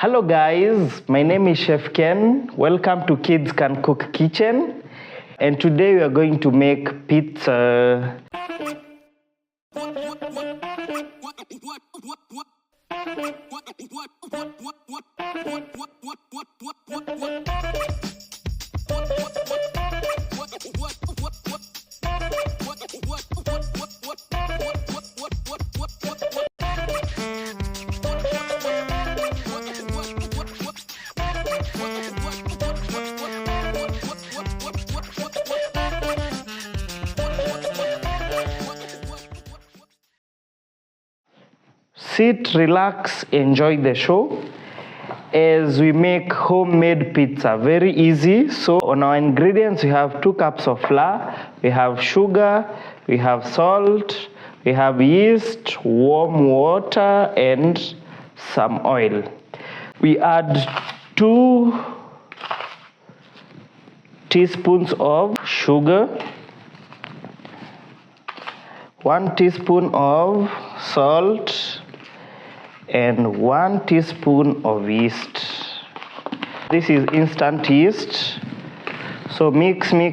Hello guys, my name is Chef Ken. Welcome to Kids Can Cook Kitchen. And today we are going to make pizza. Sit, relax, enjoy the show as we make homemade pizza. Very easy. So on our ingredients, we have 2 cups of flour, we have sugar, we have salt, we have yeast, warm water, and some oil. We add 2 teaspoons of sugar, 1 teaspoon of salt, and 1 teaspoon of yeast. This is instant yeast. So mix all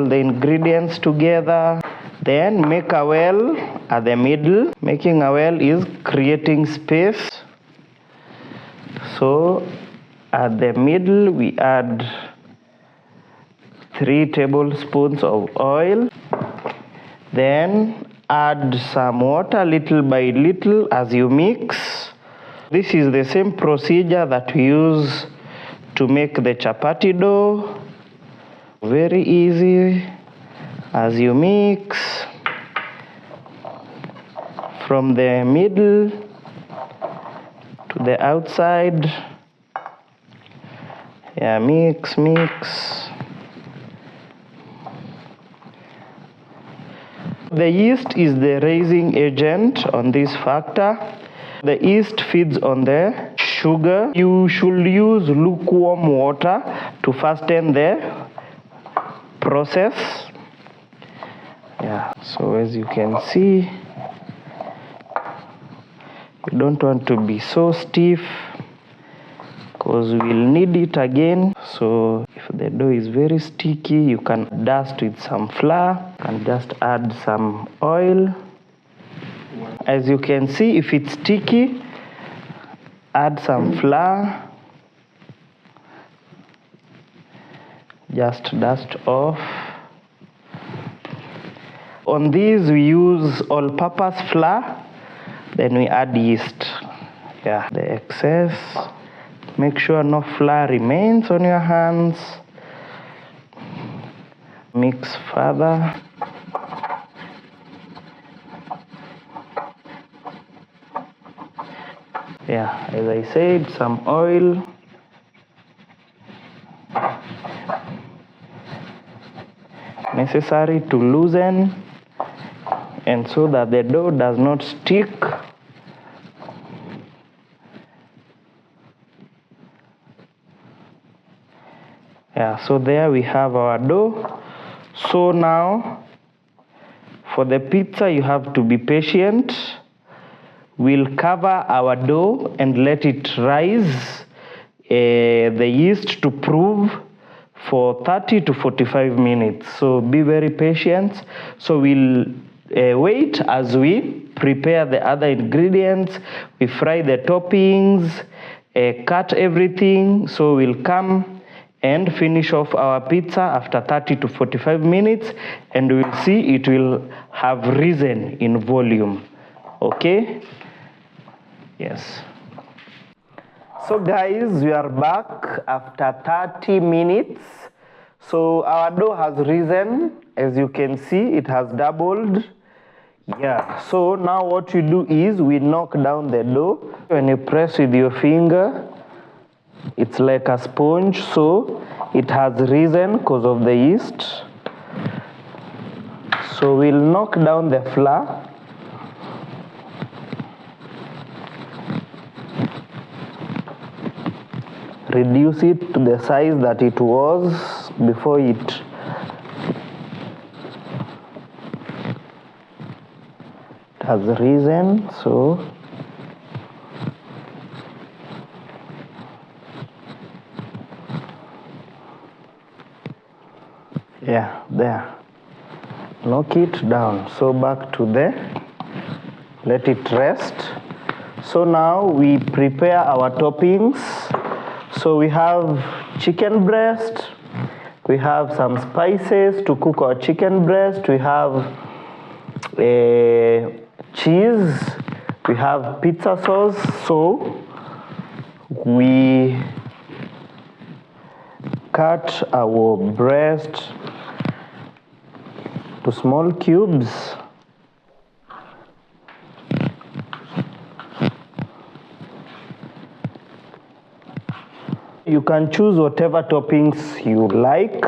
the ingredients together. Then make a well at the middle. Making a well is creating space. So at the middle we add 3 tablespoons of oil. Then add some water little by little as you mix. This is the same procedure that we use to make the chapati dough. Very easy. As you mix from the middle to the outside. Yeah, mix. The yeast is the raising agent on this factor. The yeast feeds on the sugar. You should use lukewarm water to fasten the process. Yeah, so as you can see, you don't want to be so stiff because we'll need it again. So if the dough is very sticky, you can dust with some flour and just add some oil. As you can see, if it's sticky, add some flour. Just dust off. On these we use all-purpose flour. Then we add yeast. Yeah, the excess. Make sure no flour remains on your hands. Mix further. Yeah, as I said, some oil. Necessary to loosen and so that the dough does not stick. Yeah, so there we have our dough. So now for the pizza you have to be patient. We'll cover our dough and let it rise the yeast to prove for 30 to 45 minutes. So be very patient. So we'll wait as we prepare the other ingredients. We fry the toppings, cut everything. So we'll come and finish off our pizza after 30 to 45 minutes, and we'll see it will have risen in volume. Okay? Yes. So guys, we are back after 30 minutes. So our dough has risen. As you can see, it has doubled. Yeah, so now what you do is we knock down the dough. When you press with your finger, it's like a sponge, so it has risen because of the yeast. So we'll knock down the flour. Reduce it to the size that it was before it has risen. So Yeah, there. Knock it down. So back to there. Let it rest. So now we prepare our toppings. So we have chicken breast. We have some spices to cook our chicken breast. We have cheese. We have pizza sauce. So we cut our breast to small cubes. You can choose whatever toppings you like.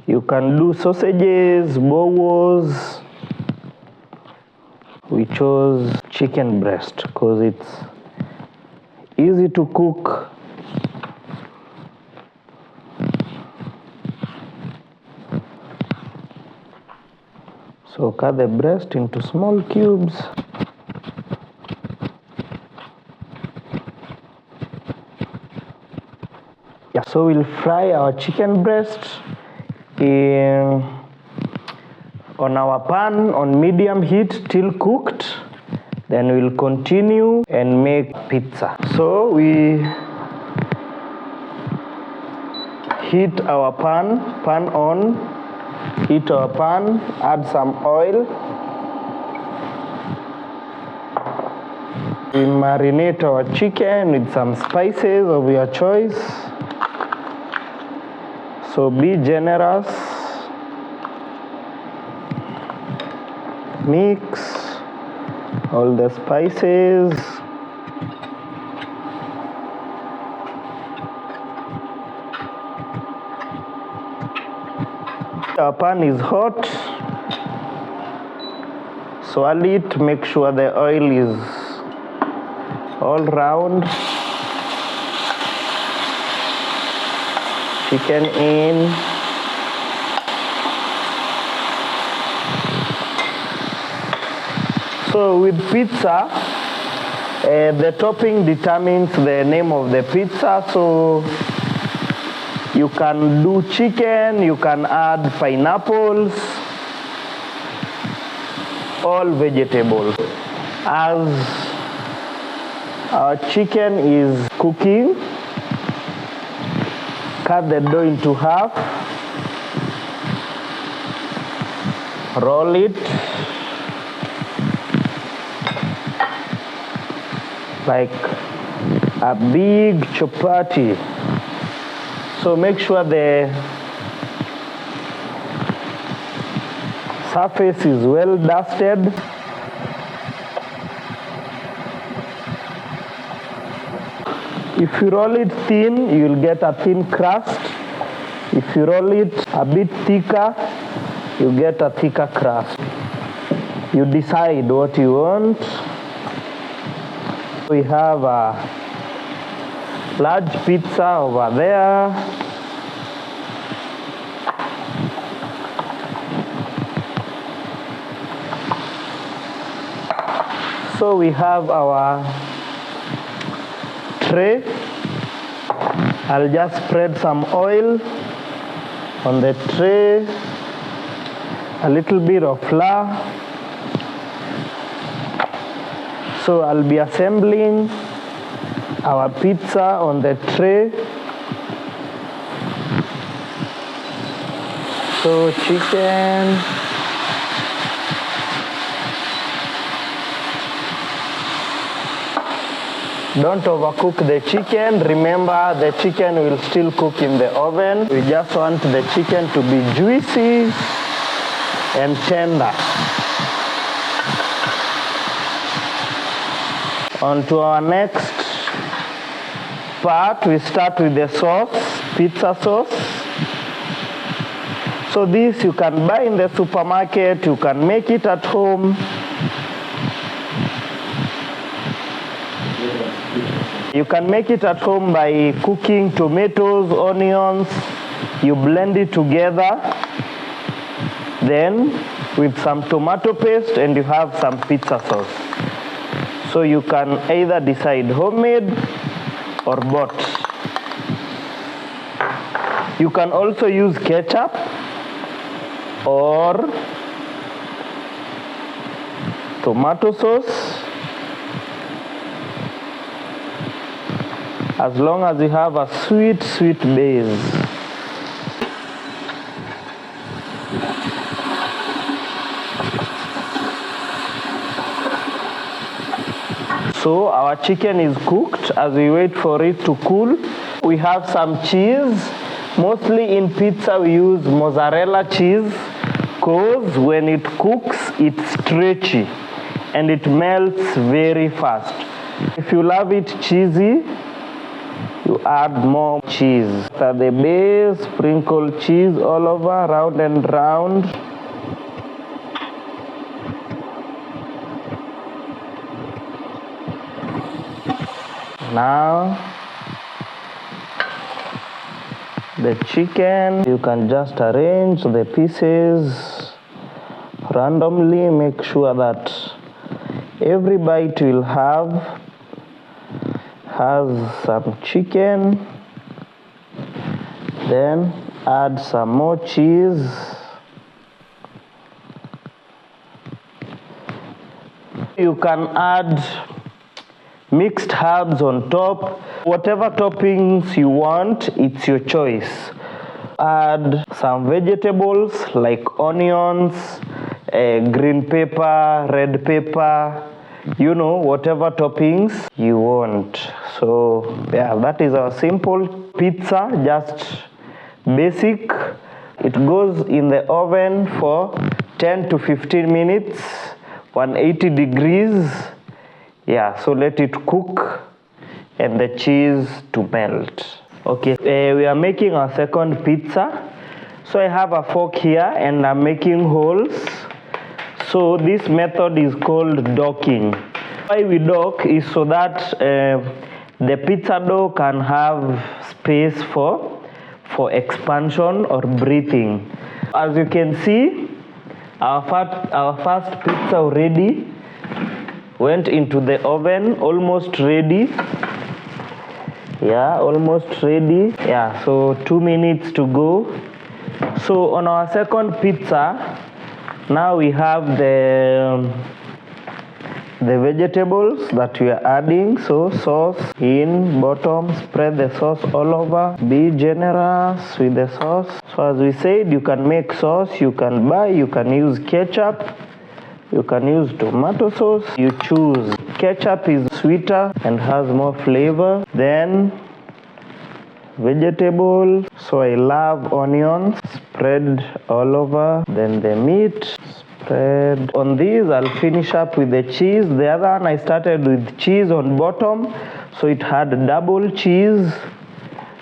You can do sausages, bowls. We chose chicken breast because it's easy to cook. So cut the breast into small cubes. Yeah, so we'll fry our chicken breast on our pan on medium heat till cooked. Then we'll continue and make pizza. So we heat our pan on, heat our pan, add some oil. We marinate our chicken with some spices of your choice. So be generous. Mix all the spices. Our pan is hot. Swirl it, make sure the oil is all round. Chicken in. So with pizza, the topping determines the name of the pizza. So you can do chicken, you can add pineapples, all vegetables. As our chicken is cooking, cut the dough into half, roll it like a big chapati. So make sure the surface is well dusted. If you roll it thin, you'll get a thin crust. If you roll it a bit thicker, you get a thicker crust. You decide what you want. We have a large pizza over there. So we have our tray. I'll just spread some oil on the tray, a little bit of flour. So I'll be assembling our pizza on the tray. So chicken, don't overcook the chicken. Remember, the chicken will still cook in the oven. We just want the chicken to be juicy and tender. On to our next part, we start with the sauce, pizza sauce. So this you can buy in the supermarket, you can make it at home. You can make it at home by cooking tomatoes, onions, you blend it together, then with some tomato paste, and you have some pizza sauce. So you can either decide homemade or bought. You can also use ketchup or tomato sauce, as long as you have a sweet base. So our chicken is cooked. As we wait for it to cool, we have some cheese. Mostly in pizza we use mozzarella cheese because when it cooks it's stretchy and it melts very fast. If you love it cheesy, you add more cheese. At the base, sprinkle cheese all over, round and round. Now the chicken, you can just arrange the pieces randomly. Make sure that every bite will has some chicken. Then add some more cheese. You can add mixed herbs on top. Whatever toppings you want, it's your choice. Add some vegetables like onions, green pepper, red pepper, whatever toppings you want. So yeah, that is our simple pizza, just basic. It goes in the oven for 10 to 15 minutes, 180 degrees. Yeah, so let it cook and the cheese to melt. Okay, we are making our second pizza. So I have a fork here and I'm making holes. So this method is called docking. Why we dock is so that the pizza dough can have space for expansion or breathing. As you can see, our first pizza already went into the oven, almost ready. Yeah, almost ready. Yeah, so 2 minutes to go. So on our second pizza, now we have the vegetables that we are adding. So sauce in bottom, spread the sauce all over. Be generous with the sauce. So as we said, you can make sauce, you can buy, you can use ketchup, you can use tomato sauce. You choose. Ketchup is sweeter and has more flavor. Then vegetables. So I love onions. Spread all over. Then the meat. Spread. On these, I'll finish up with the cheese. The other one I started with cheese on bottom. So it had double cheese.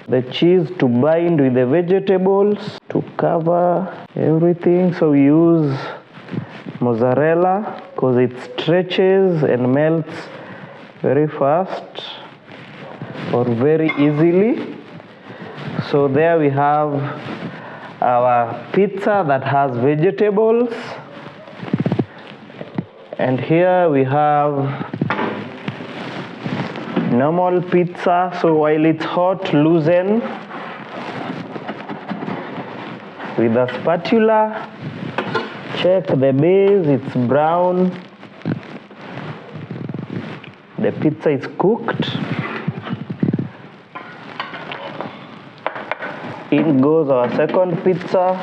The cheese to bind with the vegetables. To cover everything. So we use mozzarella because it stretches and melts very fast or very easily. So there we have our pizza that has vegetables, and here we have normal pizza. So while it's hot, loosen with a spatula. Check the base, it's brown. The pizza is cooked. In goes our second pizza.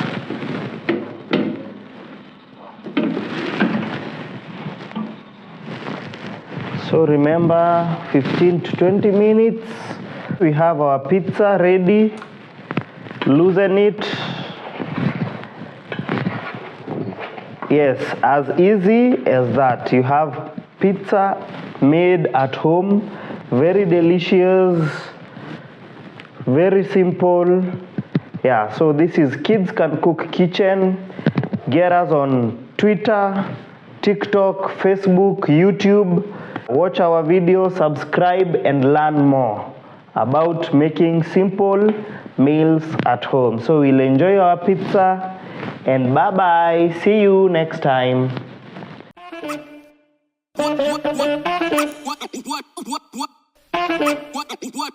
So remember, 15 to 20 minutes. We have our pizza ready. Loosen it. Yes, as easy as that. You have pizza made at home, very delicious, very simple. Yeah, so this is Kids Can Cook Kitchen. Get us on Twitter, TikTok, Facebook, YouTube. Watch our videos, subscribe, and learn more about making simple meals at home. So we'll enjoy our pizza. And bye-bye. See you next time. What?